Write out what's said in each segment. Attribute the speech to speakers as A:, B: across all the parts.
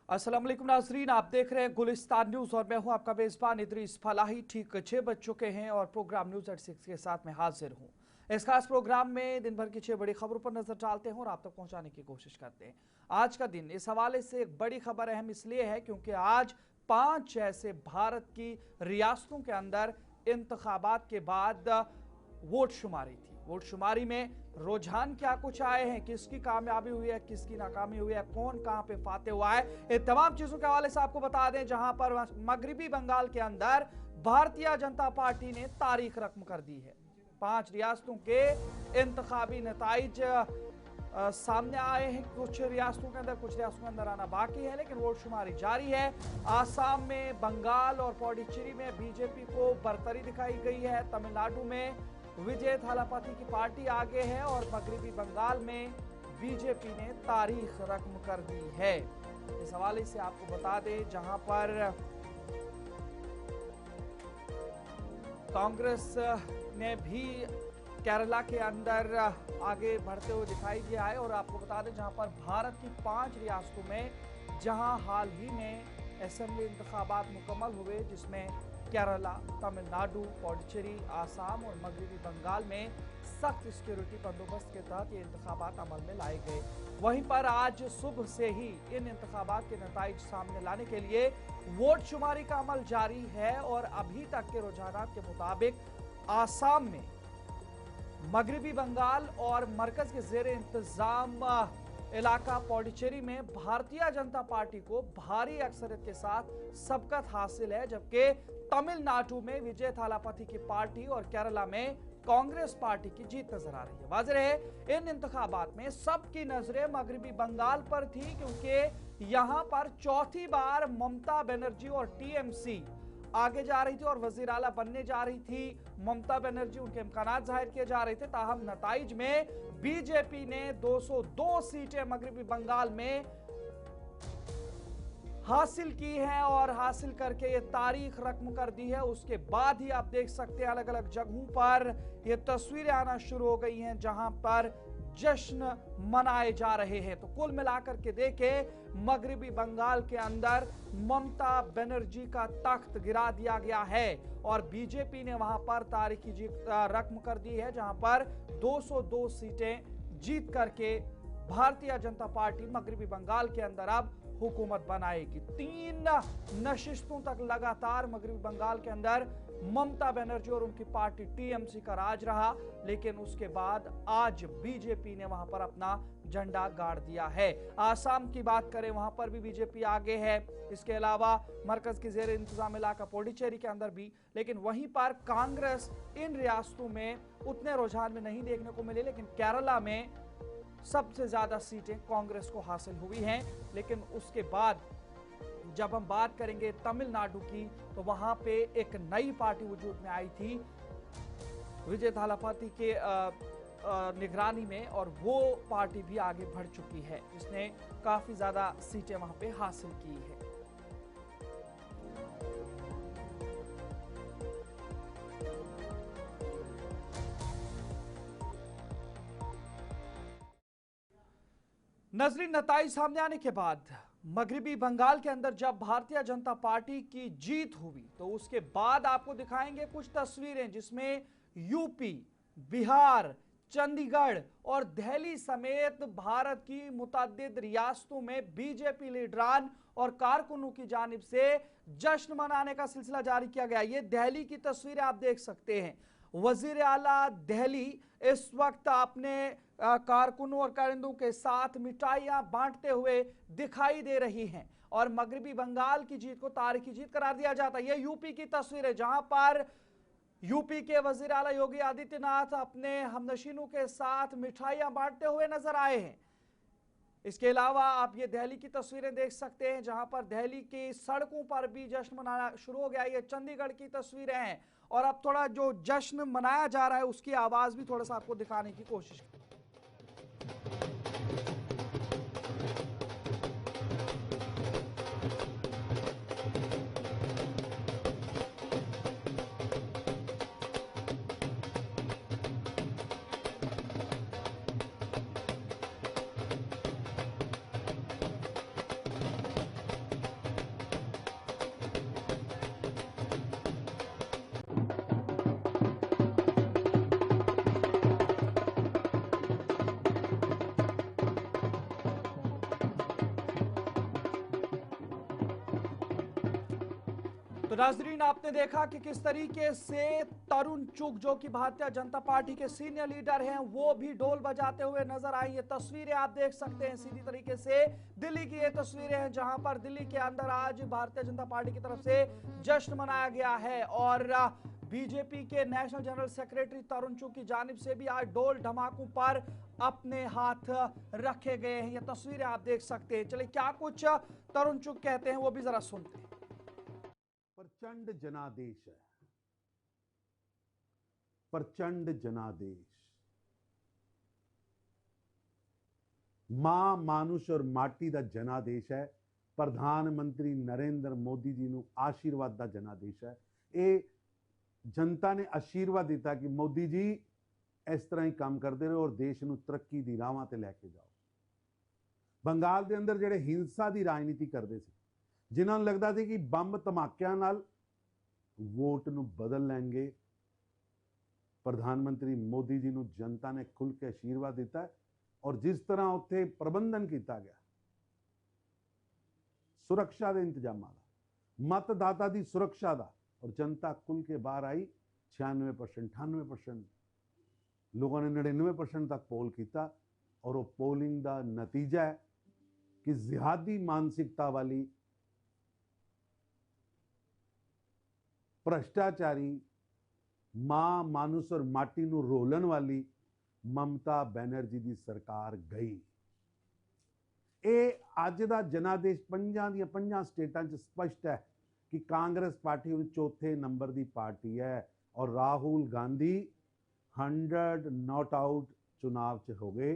A: अस्सलाम वालेकुम नाजरीन, आप देख रहे हैं गुलिस्तान न्यूज और मैं हूं आपका मेजबान इदरीस फलाही। ठीक 6 बज चुके हैं और प्रोग्राम न्यूज एट 6 के साथ मैं हाजिर हूं। इस खास प्रोग्राम में दिन भर की 6 बड़ी खबरों पर नजर डालते हैं और आप तक पहुंचाने की कोशिश करते हैं। आज का दिन इस हवाले से एक बड़ी खबर अहम इसलिए है क्योंकि आज 5 ऐसे भारत की रियासतों के अंदर इंतखाबात के बाद वोट शुमारी थी। वोट शुमारी में रुझान क्या कुछ आए हैं, किसकी कामयाबी हुई है, किसकी नाकामी हुई है, कौन कहां पे फाते हुआ है, ये तमाम चीजों के हवाले से आपको बता दें। जहां पर मगरिबी बंगाल के अंदर भारतीय जनता पार्टी ने तारीख रकम कर दी है। 5 रियासतों के इंतखाबी नताइज सामने आए हैं। कुछ रियासतों के अंदर, कुछ रियासतों के अंदर आना बाकी है, लेकिन वोट शुमारी जारी है। आसाम में, बंगाल और पौडीचेरी में बीजेपी को बरतरी दिखाई गई है। तमिलनाडु में विजय थालापति की पार्टी आगे है और मगरिबी बंगाल में बीजेपी ने तारीख रकम कर दी है। इस हवाले से आपको बता दें, जहां पर कांग्रेस ने भी केरला के अंदर आगे बढ़ते हुए दिखाई दिया है। और आपको बता दें, जहां पर भारत की 5 रियासतों में जहां हाल ही में असेंबली इंतखाबात मुकम्मल हुए, जिसमें केरला, तमिलनाडु, पौडीचेरी, आसाम और मगरबी बंगाल में सख्त सिक्योरिटी बंदोबस्त के तहत ये इंतखाबात अमल में लाए गए। वहीं पर आज सुबह से ही इन इंतखाबात के नताइज सामने लाने के लिए वोट शुमारी का अमल जारी है। और अभी तक के रुझानात के मुताबिक आसाम में, मगरबी बंगाल और मरकज के जेर इंतजाम इलाका पौडीचेरी में भारतीय जनता पार्टी को भारी अक्सरियत के साथ सबकत हासिल है, जबकि तमिलनाडु में विजय थालापति की पार्टी और केरला में कांग्रेस पार्टी की जीत नजर आ रही है। वाज़ेह है, इन इंतखाबात में सबकी नजरें मगरबी बंगाल पर थी, क्योंकि यहां पर चौथी बार ममता बनर्जी और टीएमसी आगे जा रही थी और वजीर आला बनने जा रही थी ममता बनर्जी। उनके इम्कानात जाहिर किए जा रहे थे। ताहम नताइज में बीजेपी ने 202 सीटें मगरबी बंगाल में हासिल की हैं और हासिल करके ये तारीख रकम कर दी है। उसके बाद ही आप देख सकते हैं अलग अलग जगहों पर ये तस्वीरें आना शुरू हो गई हैं, जहां पर जश्न मनाए जा रहे हैं। तो कुल मिलाकर के देखें, मगरबी बंगाल के अंदर ममता बनर्जी का तख्त गिरा दिया गया है और बीजेपी ने वहां पर तारीखी जीत रकम कर दी है, जहां पर 202 सीटें जीत करके भारतीय जनता पार्टी मगरबी बंगाल के अंदर अब हुकूमत बनाएगी। 3 नशिस्तों तक लगातार मगरबी बंगाल के अंदर ममता बनर्जी और उनकी पार्टी टीएमसी का राज रहा, लेकिन उसके बाद आज बीजेपी ने वहां पर अपना झंडा गाड़ दिया है। आसाम की बात करें, वहां पर भी बीजेपी आगे है। इसके अलावा मरकज के जेर इंतजाम इलाका पौडीचेरी के अंदर भी, लेकिन वहीं पर कांग्रेस इन रियासतों में उतने रुझान में नहीं देखने को मिले, लेकिन केरला में सबसे ज्यादा सीटें कांग्रेस को हासिल हुई हैं। लेकिन उसके बाद जब हम बात करेंगे तमिलनाडु की, तो वहां पे एक नई पार्टी वजूद में आई थी विजय थालापति के निगरानी में, और वो पार्टी भी आगे बढ़ चुकी है, जिसने काफी ज्यादा सीटें वहां पे हासिल की है। नजरी नताइज सामने आने के बाद मगरबी बंगाल के अंदर जब भारतीय जनता पार्टी की जीत हुई, तो उसके बाद आपको दिखाएंगे कुछ तस्वीरें जिसमें यूपी, बिहार, चंडीगढ़ और दिल्ली समेत भारत की मुतअद्दिद रियासतों में बीजेपी लीडरान और कारकुनों की जानिब से जश्न मनाने का सिलसिला जारी किया गया। ये दिल्ली की तस्वीरें आप देख सकते हैं। वजीर आला दिल्ली इस वक्त अपने कारकुनों और कारिंदों के साथ मिठाइयां बांटते हुए दिखाई दे रही हैं और मगरबी बंगाल की जीत को तारीखी जीत करार दिया जाता है। यह यूपी की तस्वीर है, जहां पर यूपी के वजीर आला योगी आदित्यनाथ अपने हमनशीनों के साथ मिठाइयां बांटते हुए नजर आए हैं। इसके अलावा आप ये दिल्ली की तस्वीरें देख सकते हैं, जहां पर दिल्ली की सड़कों पर भी जश्न मनाना शुरू हो गया। ये चंडीगढ़ की तस्वीरें हैं और अब थोड़ा जो जश्न मनाया जा रहा है उसकी आवाज भी थोड़ा सा आपको दिखाने की कोशिश। तो नाजरीन, आपने देखा कि किस तरीके से तरुण चुग, जो कि भारतीय जनता पार्टी के सीनियर लीडर हैं, वो भी ढोल बजाते हुए नजर आई। ये तस्वीरें आप देख सकते हैं सीधी तरीके से दिल्ली की ये तस्वीरें हैं, जहां पर दिल्ली के अंदर आज भारतीय जनता पार्टी की तरफ से जश्न मनाया गया है और बीजेपी के नेशनल जनरल सेक्रेटरी तरुण चुग की जानिब से भी आज ढोल धमाकों पर अपने हाथ रखे गए हैं। ये तस्वीरें आप देख सकते हैं। चलिए, क्या कुछ तरुण चुग कहते हैं वो भी जरा सुनते हैं।
B: प्रचंड जनादेश है, प्रचंड जनादेश। मां मानुष और माटी ਦਾ ਜਨਾਦੇਸ਼ ਹੈ। ਪ੍ਰਧਾਨ ਮੰਤਰੀ ਨਰਿੰਦਰ ਮੋਦੀ ਜੀ ਨੂੰ ਆਸ਼ੀਰਵਾਦ ਦਾ ਜਨਾਦੇਸ਼ ਹੈ। ਇਹ ਜਨਤਾ ਨੇ ਆਸ਼ੀਰਵਾਦ ਦਿੱਤਾ ਕਿ ਮੋਦੀ ਜੀ ਇਸ ਤਰ੍ਹਾਂ ਹੀ ਕੰਮ ਕਰਦੇ ਰਹੋ ਔਰ ਦੇਸ਼ ਨੂੰ ਤਰੱਕੀ ਦੀ ਰਾਹਾਂ ਤੇ ਲੈ ਕੇ ਜਾਓ। ਬੰਗਾਲ ਦੇ ਅੰਦਰ ਜਿਹੜੇ ਹਿੰਸਾ ਦੀ ਰਾਜਨੀਤੀ ਕਰਦੇ ਸੀ, ਜਿਨ੍ਹਾਂ ਨੂੰ ਲੱਗਦਾ ਸੀ ਕਿ ਬੰਬ ਧਮਾਕਿਆਂ ਨਾਲ ਵੋਟ ਨੂੰ ਬਦਲ ਲੈਣਗੇ, ਪ੍ਰਧਾਨ ਮੰਤਰੀ ਮੋਦੀ ਜੀ ਨੂੰ ਜਨਤਾ ਨੇ ਖੁੱਲ੍ਹ ਕੇ ਆਸ਼ੀਰਵਾਦ ਦਿੱਤਾ ਔਰ ਜਿਸ ਤਰ੍ਹਾਂ ਉੱਥੇ ਪ੍ਰਬੰਧਨ ਕੀਤਾ ਗਿਆ, ਸੁਰੱਖਿਆ ਦੇ ਇੰਤਜ਼ਾਮਾਂ ਦਾ, मतदाता की सुरक्षा का, और जनता खुल के बाहर आई। 96%, 98% लोगों ने 99% तक पोल किया और वो पोलिंग का नतीजा है कि जिहादी मानसिकता वाली, भ्रष्टाचारी, मां मानुष और माटी नूं रोलन वाली ममता बनर्जी की सरकार गई। ਇਹ ਅੱਜ ਦਾ ਜਨਾਦੇਸ਼ ਪੰਜਾਂ ਦੀਆਂ ਪੰਜਾਂ ਸਟੇਟਾਂ 'ਚ ਸਪਸ਼ਟ ਹੈ ਕਿ ਕਾਂਗਰਸ ਪਾਰਟੀ ਹੁਣ ਚੌਥੇ ਨੰਬਰ ਦੀ ਪਾਰਟੀ ਹੈ ਔਰ ਰਾਹੁਲ ਗਾਂਧੀ 100 ਨॉट आउट ਚੁਣਾਵ 'ਚ ਹੋ ਗਏ।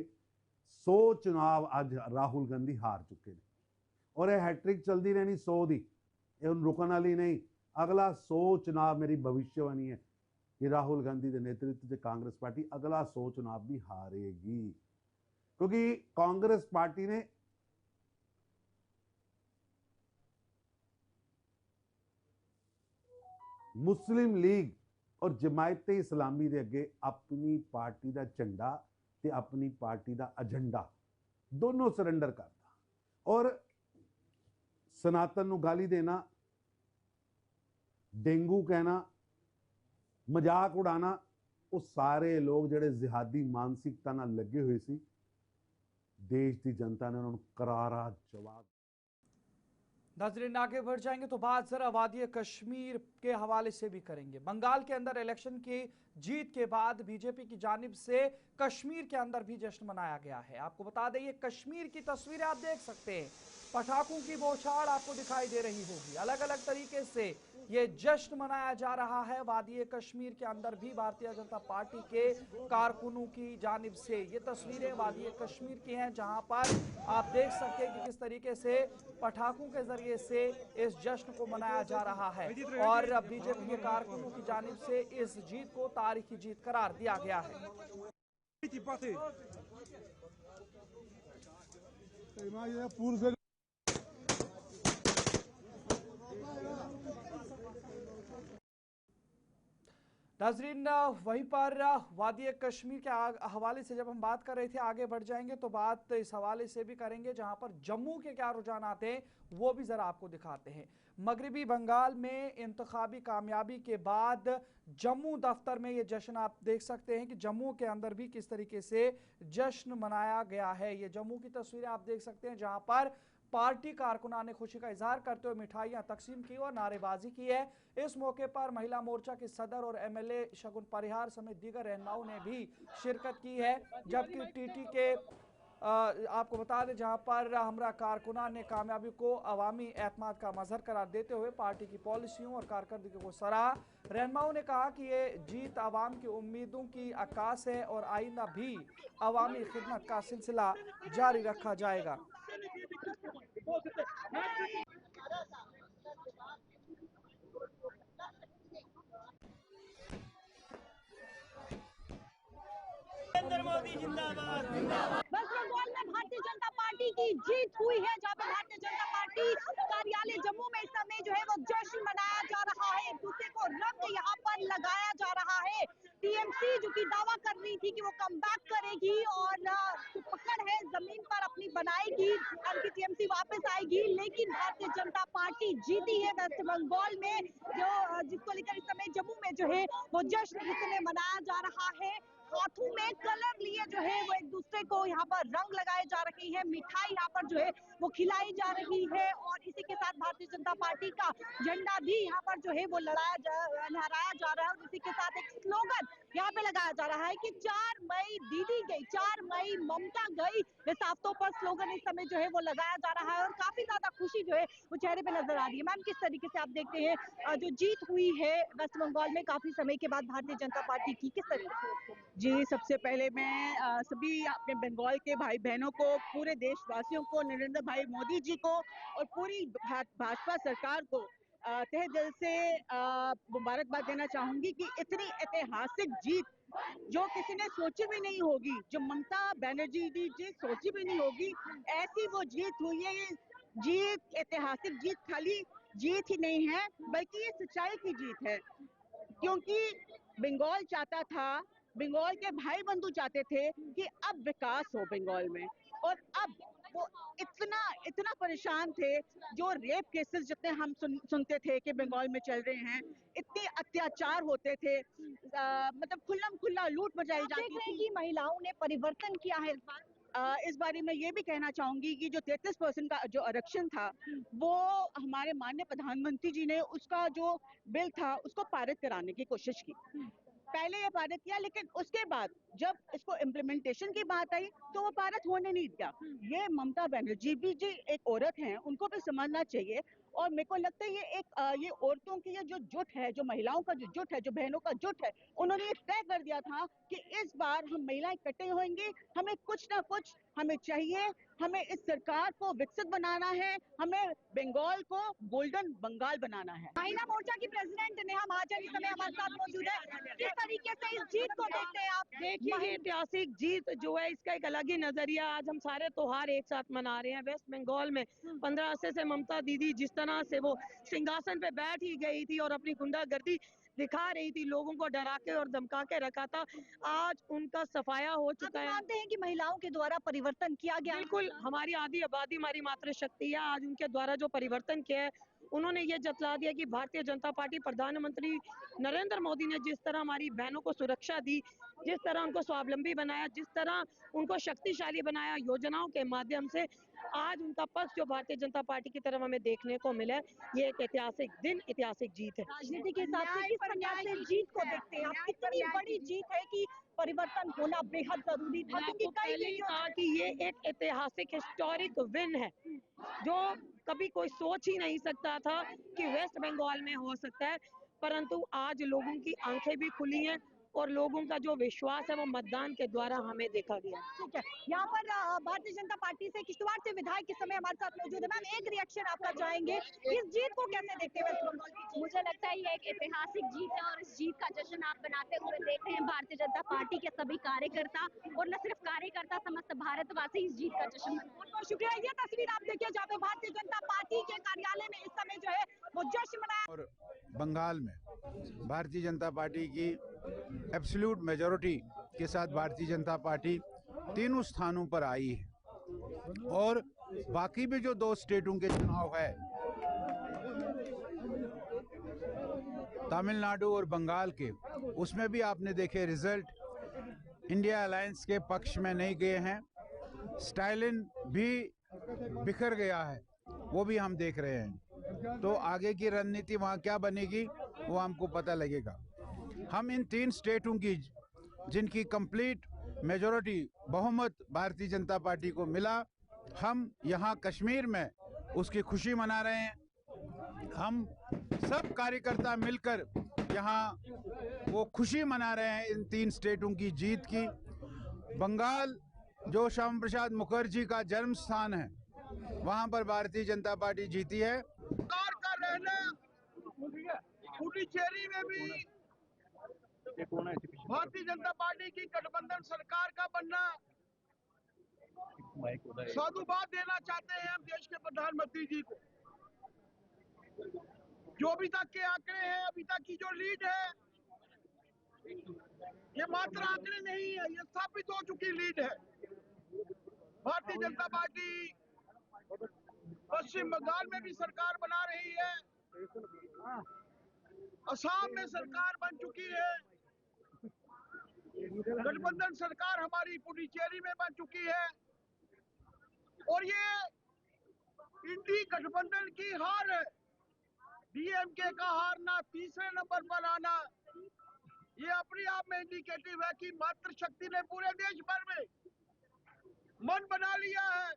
B: 100 ਚੁਣਾਵ ਅੱਜ ਰਾਹੁਲ ਗਾਂਧੀ ਹਾਰ ਚੁੱਕੇ ਨੇ ਔਰ ਇਹ ਹੈਟ੍ਰਿਕ ਚਲਦੀ ਰਹਿਣੀ 100 ਦੀ। ਇਹ ਹੁਣ ਰੁਕਣ ਵਾਲੀ ਨਹੀਂ। ਅਗਲਾ 100 ਚੁਣਾਵ ਮੇਰੀ ਭਵਿष्यवाणी है कि राहुल गांधी के नेतृत्व से कांग्रेस पार्टी अगला 100 चुनाव भी हारेगी, क्योंकि कांग्रेस पार्टी ने मुस्लिम लीग और जमायते इस्लामी के अगे अपनी पार्टी का झंडा ते अपनी पार्टी का एजेंडा दोनों सरेंडर करता और सनातन नूं गाली देना, डेंगू कहना, मजाक उड़ाना, वो सारे लोग जिहड़े जिहादी मानसिकता नाल लगे हुए सी, देश की जनता ने उन्होंने करारा जवाब।
A: नाज़रीन, आगे बढ़ जाएंगे तो बात जरा वादी कश्मीर के हवाले से भी करेंगे। बंगाल के अंदर इलेक्शन की जीत के बाद बीजेपी की जानिब से कश्मीर के अंदर भी जश्न मनाया गया है। आपको बता दें, ये कश्मीर की तस्वीरें आप देख सकते हैं। पटाखों की बौछार आपको दिखाई दे रही होगी। अलग अलग तरीके से ये जश्न मनाया जा रहा है। वादी कश्मीर के अंदर भी भारतीय जनता पार्टी के कारकुनों की जानिब से ये तस्वीरें वादी कश्मीर की हैं, जहां पर आप देख सकते हैं कि किस तरीके से पटाखों के जरिए से इस जश्न को मनाया जा रहा है और बीजेपी के कारकुनों की जानिब से इस जीत को तारीखी जीत करार दिया गया है। नाजरीन, वहीं पर वादी कश्मीर के हवाले से जब हम बात कर रहे थे, आगे बढ़ जाएंगे तो बात इस हवाले से भी करेंगे, जहां पर जम्मू के क्या रुझान आते हैं वो भी जरा आपको दिखाते हैं। मगरबी बंगाल में इंतखाबी कामयाबी के बाद जम्मू दफ्तर में ये जश्न आप देख सकते हैं कि जम्मू के अंदर भी किस तरीके से जश्न मनाया गया है। ये जम्मू की तस्वीरें आप देख सकते हैं, जहां पर पार्टी कारकुनान ने खुशी का इजहार करते हुए मिठाइयां तकसीम की और नारेबाजी की है। इस मौके पर महिला मोर्चा के सदर और एमएलए शगुन परिहार समेत दीगर रहनुमाओं ने भी शिरकत की है। जबकि टीटी के आपको बता दें, जहां पर हमरा कारकुनान ने कामयाबी को अवामी एतमाद का मजहर करार देते हुए पार्टी की पॉलिसियों और कारकर्दगी को सराहा। रहनुमाओं ने कहा कि ये जीत आवाम की उम्मीदों की अक्कास है और आइंदा भी अवामी खिदमत का सिलसिला जारी रखा जाएगा।
C: नरेंद्र मोदी जिंदाबाद। वेस्ट बंगाल में भारतीय जनता पार्टी की जीत हुई है, जहां पे भारतीय जनता पार्टी कार्यालय जम्मू में इस समय जो है वो जश्न मनाया जा रहा है। एक दूसरे को रंग यहाँ पर लगाया जा रहा है। टीएमसी जो कि दावा कर रही थी कि वो कमबैक करेगी और पकड़ है जमीन पर अपनी बनाएगी, उनकी टीएमसी वापस आएगी। लेकिन भारतीय जनता पार्टी जीती है वेस्ट बंगाल में, जो जिसको लेकर इस समय जम्मू में जो है वो जश्न इस समय मनाया जा रहा है। हाथों में कलर लिए जो है वो एक दूसरे को यहाँ पर रंग लगाए जा रही है, मिठाई यहाँ पर जो है वो खिलाई जा रही है और इसी के साथ भारतीय जनता पार्टी का झंडा भी यहाँ पर जो है वो लहराया जा रहा है। और इसी के साथ एक स्लोगन यहाँ पे लगाया जा रहा है कि 4 मई दीदी गई, 4 मई ममता गई। इस साफ्तों पर स्लोगन इस समय जो है वो लगाया जा रहा है और काफी ज्यादा खुशी जो है वो चेहरे पे नजर आ रही है। मैम, किस तरीके से आप देखते हैं जो जीत हुई है वेस्ट बंगाल में काफी समय के बाद भारतीय जनता पार्टी की, किस तरीके से?
D: जी, सबसे पहले मैं सभी अपने बंगाल के भाई बहनों को, पूरे देशवासियों को, नरेंद्र भाई मोदी जी को और पूरी भाजपा सरकार को तहे दिल से मुबारकबाद देना चाहूंगी कि इतनी ऐतिहासिक जीत जो किसी ने सोची भी नहीं होगी, जो ममता बनर्जी जी सोची भी नहीं होगी, ऐसी वो जीत हुई है। ये जीत ऐतिहासिक जीत खाली जीत ही नहीं है बल्कि ये सच्चाई की जीत है, क्योंकि बंगाल चाहता था, बंगाल के भाई बंधु चाहते थे कि अब विकास हो बंगाल में। और अब वो इतना परेशान थे, जो रेप केसेस जितने हम सुनते थे कि बंगाल में चल रहे हैं, इतने अत्याचार होते थे, मतलब खुल्लम खुल्ला लूट मचाई जाती थी।
C: कि महिलाओं ने परिवर्तन किया है
D: इस बारे में ये भी कहना चाहूंगी कि जो 33% का जो आरक्षण था, वो हमारे माननीय प्रधानमंत्री जी ने उसका जो बिल था उसको पारित कराने की कोशिश की। पहले ये पारित किया, लेकिन उसके बाद जब इसको इम्प्लीमेंटेशन की बात आई तो वो पारित होने नहीं दिया। ये ममता बनर्जी भी जी एक औरत हैं, उनको भी समझना चाहिए। और मेरे को लगता है ये औरतों की ये जो जुट है, जो महिलाओं का जो जुट है, जो बहनों का जुट है, उन्होंने ये तय कर दिया था कि इस बार हम महिलाएं इकट्ठे होंगी, हमें कुछ ना कुछ हमें चाहिए, हमें इस सरकार को विकसित बनाना है, हमें बंगाल को गोल्डन बंगाल बनाना है।
C: महिला मोर्चा की प्रेसिडेंट नेहा महाजन इस समय हमारे साथ मौजूद है। किस तरीके से इस जीत को देखते हैं आप?
E: देखिए, ये ऐतिहासिक जीत जो है इसका एक अलग ही नजरिया, आज हम सारे त्योहार एक साथ मना रहे हैं। वेस्ट बंगाल में 15 अगस्त से ममता दीदी जिस तरह से वो सिंहासन पे बैठ ही गई थी और अपनी गुंडागर्दी दिखा रही थी, लोगों को डरा के और धमका के रखा था, आज उनका सफाया हो चुका है।
C: मानते हैं कि महिलाओं के द्वारा परिवर्तन किया गया?
E: बिल्कुल, हमारी आधी आबादी हमारी मातृशक्ति है। आज उनके द्वारा जो परिवर्तन किया है, उन्होंने ये जतला दिया कि भारतीय जनता पार्टी, प्रधानमंत्री नरेंद्र मोदी ने जिस तरह हमारी बहनों को सुरक्षा दी, जिस तरह उनको स्वावलंबी बनाया, जिस तरह उनको शक्तिशाली बनाया योजनाओं के माध्यम से, आज उनका पक्ष जो भारतीय जनता पार्टी की तरफ हमें देखने को मिला है, ये एक ऐतिहासिक दिन, ऐतिहासिक जीत है।
C: राजनीति के हिसाब से किस प्रकार से जीत को देखते हैं आप? कितनी बड़ी जीत है कि परिवर्तन होना बेहद जरूरी था, क्योंकि कई
E: कहा कि ये एक ऐतिहासिक हिस्टोरिक विन है, जो कभी कोई सोच ही नहीं सकता था कि वेस्ट बंगाल में हो सकता है, परंतु आज लोगों की आंखें भी खुली हैं और लोगों का जो विश्वास है वो मतदान के द्वारा हमें देखा गया।
C: ठीक है, यहाँ पर भारतीय जनता पार्टी से किश्तवाड़ से विधायक इस समय हमारे साथ मौजूद है। मैम, एक रिएक्शन आपका चाहेंगे, इस जीत को कैसे देखते हैं वेस्ट बंगाल की?
F: मुझे लगता है ये एक ऐतिहासिक जीत है और इस जीत का जश्न आप मनाते हुए देख रहे हैं भारतीय जनता पार्टी के सभी कार्यकर्ता, और न सिर्फ कार्यकर्ता, समस्त भारतवासी इस जीत का जश्न मना।
C: बहुत शुक्रिया। ये तस्वीर आप देखिए जहाँ पे भारतीय जनता पार्टी के कार्यालय में इस समय जो है वो जश्न मनाया।
G: और बंगाल में भारतीय जनता पार्टी की एब्सोल्यूट मेजॉरिटी के साथ भारतीय जनता पार्टी तीनों स्थानों पर आई है, और बाकी भी जो 2 स्टेटों के चुनाव है, तमिलनाडु और बंगाल के, उसमें भी आपने देखे रिजल्ट इंडिया अलायंस के पक्ष में नहीं गए हैं। स्टालिन भी बिखर गया है, वो भी हम देख रहे हैं। तो आगे की रणनीति वहाँ क्या बनेगी वो हमको पता लगेगा। हम इन 3 स्टेटों की, जिनकी कंप्लीट मेजॉरिटी बहुमत भारतीय जनता पार्टी को मिला, हम यहाँ कश्मीर में उसकी खुशी मना रहे हैं। हम सब कार्यकर्ता मिलकर यहाँ वो खुशी मना रहे हैं इन 3 स्टेटों की जीत की। बंगाल जो श्यामा प्रसाद मुखर्जी का जन्म स्थान है, वहाँ पर भारतीय जनता पार्टी जीती है।
H: सरकार का रहना, पुडुचेरी में भी भारतीय जनता पार्टी की गठबंधन सरकार का बनना, साधुवाद देना चाहते हैं हम देश के प्रधानमंत्री जी को। जो अभी तक के आंकड़े हैं, अभी तक की जो लीड है, ये मात्र आंकड़े नहीं है, ये स्थापित हो चुकी लीड है। जनता पार्टी पश्चिम बंगाल में भी सरकार बना रही है, असम में सरकार बन चुकी है, गठबंधन सरकार हमारी पुडुचेरी में बन चुकी है। और ये इंडी गठबंधन की हार है, डीएमके का हारना, तीसरे नंबर पर आना, ये अपने आप में इंडिकेटिव है कि मातृशक्ति ने पूरे देश भर में मन बना लिया है।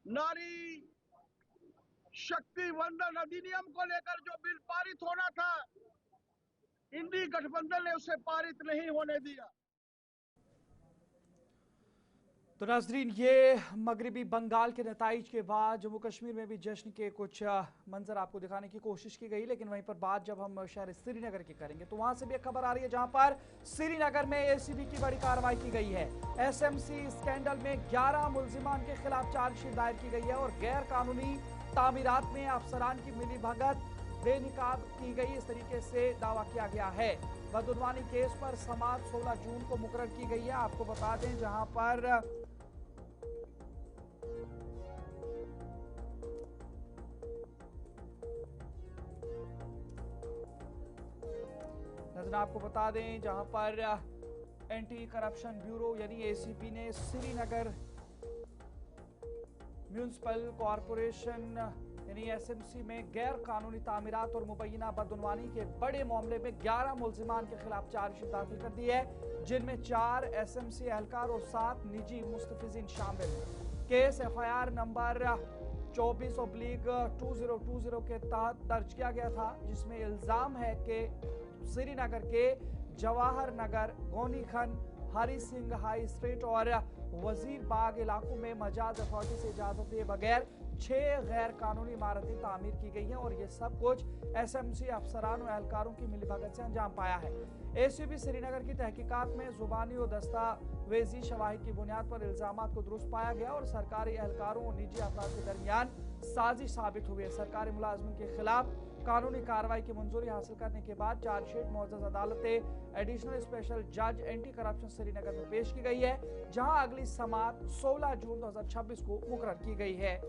H: नारी शक्ति वंदन अधिनियम को लेकर जो बिल पारित होना था, इंडी गठबंधन ने उसे पारित नहीं होने दिया।
A: तो नाजरीन, ये मगरबी बंगाल के नताइज के बाद जम्मू कश्मीर में भी जश्न के कुछ मंजर आपको दिखाने की कोशिश की गई, लेकिन वहीं पर बात जब हम शहर श्रीनगर की करेंगे तो वहां से भी एक खबर आ रही है, जहां पर श्रीनगर में एसीबी की बड़ी कार्रवाई की गई है। एसएमसी स्कैंडल में 11 मुलजिमान के खिलाफ चार्जशीट दायर की गई है और गैर कानूनी तामीरात में अफसरान की मिलीभगत बेनिकाब की गई, इस तरीके से दावा किया गया है। बदउनवानी केस पर समाअत 16 जून को मुकर्रर की गई है। आपको बता दें, जहां पर आपको बता दें जहां पर एंटी करप्शन ब्यूरो यानी एसीबी ने श्रीनगर म्यूनिसिपल कॉरपोरेशन यानी एसएमसी में गैर कानूनी तामीरात और मुबैना बदउनवानी के बड़े मामले में 11 मुलजिमान के खिलाफ चार्जशीट दाखिल कर दी है, जिनमें 4 एसएमसी एहलकार और 7 निजी मुस्तफिजीन शामिल हैं। केस एफआईआर नंबर 24/2020 के तहत दर्ज किया गया था, जिसमें इल्जाम है कि श्रीनगर के जवाहर नगर, गोनीखन, हरी सिंह हाई स्ट्रीट और वजीर बाग इलाकों में मजाज अथॉरिटी से इजाजत दिए बगैर 6 गैर कानूनी इमारतें तामीर की गई हैं और ये सब कुछ एसएमसी अफसरान और एहलकारों की मिलीभगत से अंजाम पाया है। एसीबी श्रीनगर की तहकीकात में जुबानी और दस्तावेजी शवाहिद की बुनियाद पर इल्जामात को दुरुस्त पाया गया और सरकारी एहलकारों और निजी अफराद के दरमियान साजिश साबित हुई है। सरकारी मुलाजमिन के खिलाफ कानूनी कार्रवाई की मंजूरी हासिल करने के बाद चार्जशीट मुअज़्ज़ज़ अदालत एडिशनल स्पेशल जज एंटी करप्शन श्रीनगर में पेश की गई है, जहां अगली समाअत 16 जून 2026 को मुकर्रर की गई है।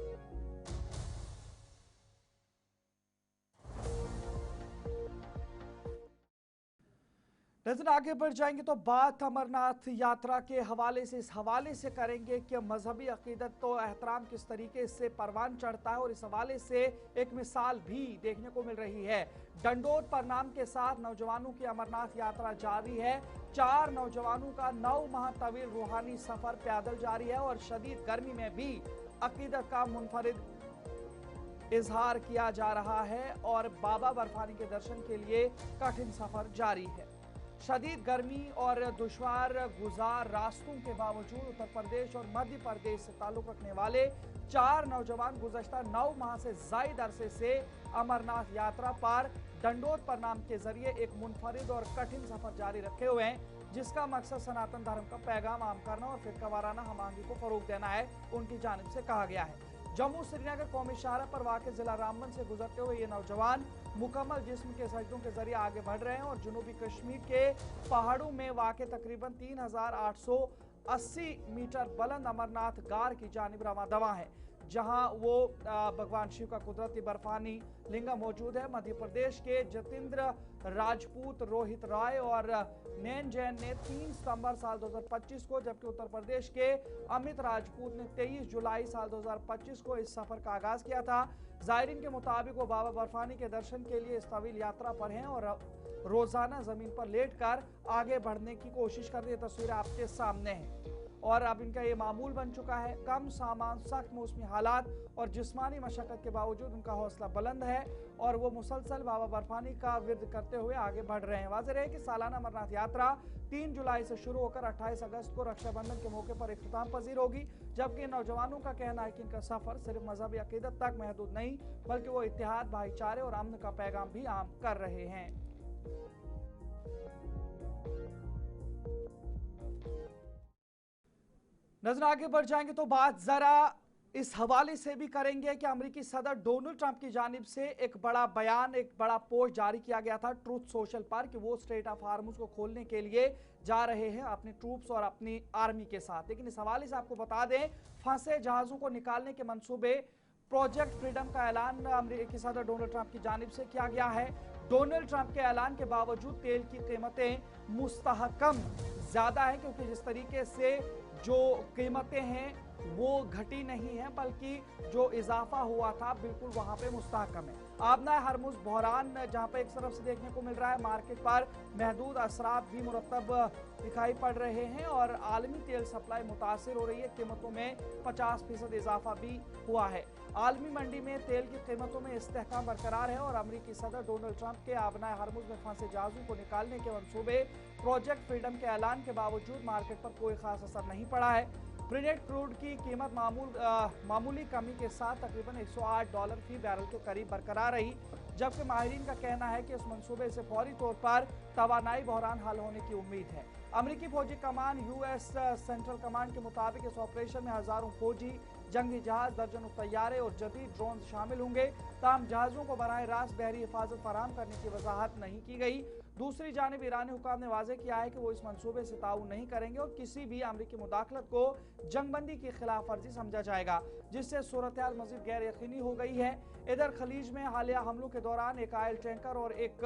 A: लेकिन आगे बढ़ जाएंगे तो बात अमरनाथ यात्रा के हवाले से इस हवाले से करेंगे कि मजहबी अकीदत तो एहतराम किस तरीके से परवान चढ़ता है, और इस हवाले से एक मिसाल भी देखने को मिल रही है। डंडोत परनाम के साथ नौजवानों की अमरनाथ यात्रा जारी है। 4 नौजवानों का 9 माह तवील रूहानी सफर पैदल जारी है और शदीद गर्मी में भी अकीदत का मुनफरिद इजहार किया जा रहा है और बाबा बर्फानी के दर्शन के लिए कठिन सफर जारी है। शदीद गर्मी और दुश्वार गुजार रास्तों के बावजूद उत्तर प्रदेश और मध्य प्रदेश से ताल्लुक रखने वाले 4 नौजवान गुज़श्ता 9 माह से ज़ायद अरसे से अमरनाथ यात्रा पर डंडोत परनाम के जरिए एक मुनफरिद और कठिन सफर जारी रखे हुए हैं, जिसका मकसद सनातन धर्म का पैगाम आम करना और फिरकावाराना हमआहंगी को फरोग देना है, उनकी जानिब से कहा गया है। जम्मू श्रीनगर कौमी शाहरा पर वाक़ जिला रामबन से गुजरते हुए ये नौजवान मुकम्मल जिस्म के सजदों के जरिए आगे बढ़ रहे हैं और जनूबी कश्मीर के पहाड़ों में वाक़ तकरीबन 3880 मीटर बुलंद अमरनाथ गार की जानिब रवां दवा है, जहां वो भगवान शिव का कुदरती बर्फानी लिंगम मौजूद है। मध्य प्रदेश के जतेंद्र राजपूत, रोहित राय और नैन जैन ने 3 सितंबर साल 2025 को, जबकि उत्तर प्रदेश के अमित राजपूत ने 23 जुलाई साल 2025 को इस सफर का आगाज किया था। जायरीन के मुताबिक वो बाबा बर्फानी के दर्शन के लिए इस तवील यात्रा पर हैं और रोजाना जमीन पर लेटकर आगे बढ़ने की कोशिश कर रही है। तस्वीरें आपके सामने हैं और अब इनका ये मामूल बन चुका है। कम सामान, सख्त मौसमी हालात और जिस्मानी मशक्कत के बावजूद उनका हौसला बुलंद है और वो मुसलसल बाबा बर्फानी का विर्द करते हुए आगे बढ़ रहे हैं। वाज़ेह है कि सालाना अमरनाथ यात्रा 3 जुलाई से शुरू होकर 28 अगस्त को रक्षाबंधन के मौके पर इख्तिताम पजीर होगी, जबकि नौजवानों का कहना है कि इनका सफर सिर्फ मजहबी अकीदत तक महदूद नहीं, बल्कि वो इत्तेहाद, भाईचारे और अमन का पैगाम भी आम कर रहे हैं। नजर आगे बढ़ जाएंगे तो बात जरा इस हवाले से भी करेंगे कि अमेरिकी सदर डोनाल्ड ट्रंप की जानिब से एक बड़ा बयान, एक बड़ा पोस्ट जारी किया गया था ट्रूथ सोशल पर कि वो स्ट्रेट ऑफ हार्मुज को खोलने के लिए जा रहे हैं अपनी ट्रूप्स और अपनी आर्मी के साथ। लेकिन इस हवाले से आपको बता दें, फंसे जहाजों को निकालने के मंसूबे प्रोजेक्ट फ्रीडम का ऐलान अमेरिकी सदर डोनाल्ड ट्रंप की जानिब से किया गया है। डोनाल्ड ट्रंप के ऐलान के बावजूद तेल की कीमतें मुस्तहकम ज्यादा है, क्योंकि जिस तरीके से जो कीमतें हैं वो घटी नहीं है, बल्कि जो इजाफा हुआ था बिल्कुल वहां पे मुस्तहकम है। आबना हरमुज बहरान जहां पे एक तरफ से देखने को मिल रहा है मार्केट पर महदूद असरात भी मुरतब दिखाई पड़ रहे हैं और आलमी तेल सप्लाई मुतासिर हो रही है। कीमतों में 50% इजाफा भी हुआ है। आलमी मंडी में तेल की कीमतों में इस्तेहकाम बरकरार है और अमेरिकी सदर डोनाल्ड ट्रंप के आबना हरमुज में फंसे जहाजों को निकालने के मंसूबे प्रोजेक्ट फ्रीडम के ऐलान के बावजूद मार्केट पर कोई खास असर नहीं पड़ा है। ब्रेंट क्रूड की कीमत मामूली कमी के साथ तकरीबन $108 फी बैरल के करीब बरकरार रही, जबकि माहिरीन का कहना है कि इस मंसूबे से फौरी तौर पर तवानाई बहरान हल होने की उम्मीद है। अमेरिकी फौजी कमान यूएस सेंट्रल कमांड के मुताबिक इस ऑपरेशन में हजारों फौजी, जंगी जहाज, दर्जनों तैयारे और जदीद ड्रोन शामिल होंगे। ताहम जहाजों को बराह रास्त बहरी हिफाजत फराहम करने की वजाहत नहीं की गई। दूसरी जानिब ईरानी हुकाम ने वाजे किया है कि वो इस मंसूबे से ताउन नहीं करेंगे और किसी भी अमरीकी मुदाखलत को जंगबंदी की खिलाफ वर्जी समझा जाएगा, जिससे सूरत हाल मजीद गैर यकीनी हो गई है। इधर खलीज में हालिया हमलों के दौरान एक ऑयल टैंकर और एक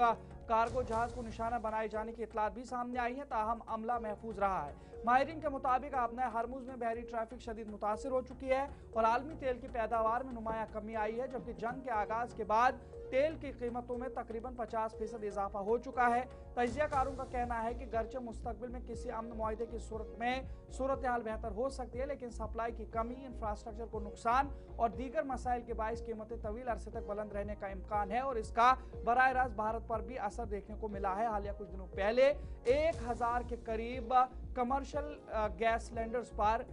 A: कार्गो जहाज को निशाना बनाए जाने की इतलात भी सामने आई है, ताहम अमला महफूज रहा है। माहिरीन के मुताबिक आबना हरमुज में बहरी ट्रैफिक शदीद मुतासिर हो चुकी है और आलमी तेल की पैदावार में नुमाया कमी आई है, जबकि जंग के आगाज के बाद तेल की कीमतों में तकरीबन 50% इजाफा हो चुका है। तजियाकारों का कहना है कि गर्चे मुस्तकबिल में किसी अमन मुआहदे की सूरत में सूरत हाल बेहतर हो सकती है, लेकिन सप्लाई की कमी, इंफ्रास्ट्रक्चर को नुकसान और दीगर मसाइल के बायस कीमतें तवील अरसे तक बुलंद रहने का इम्कान है और इसका बराह रास्त भारत पर भी असर देखने को मिला है। हालिया कुछ दिनों पहले 1000 के करीब कमर्शियल गैस सिलेंडर्स पर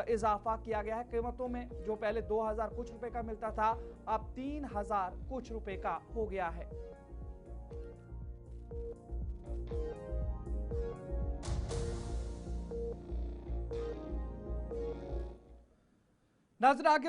A: इजाफा किया गया है कीमतों में, जो पहले 2000 कुछ रुपए का मिलता था अब 3000 कुछ रुपए का हो गया है। नाज़रीन आगे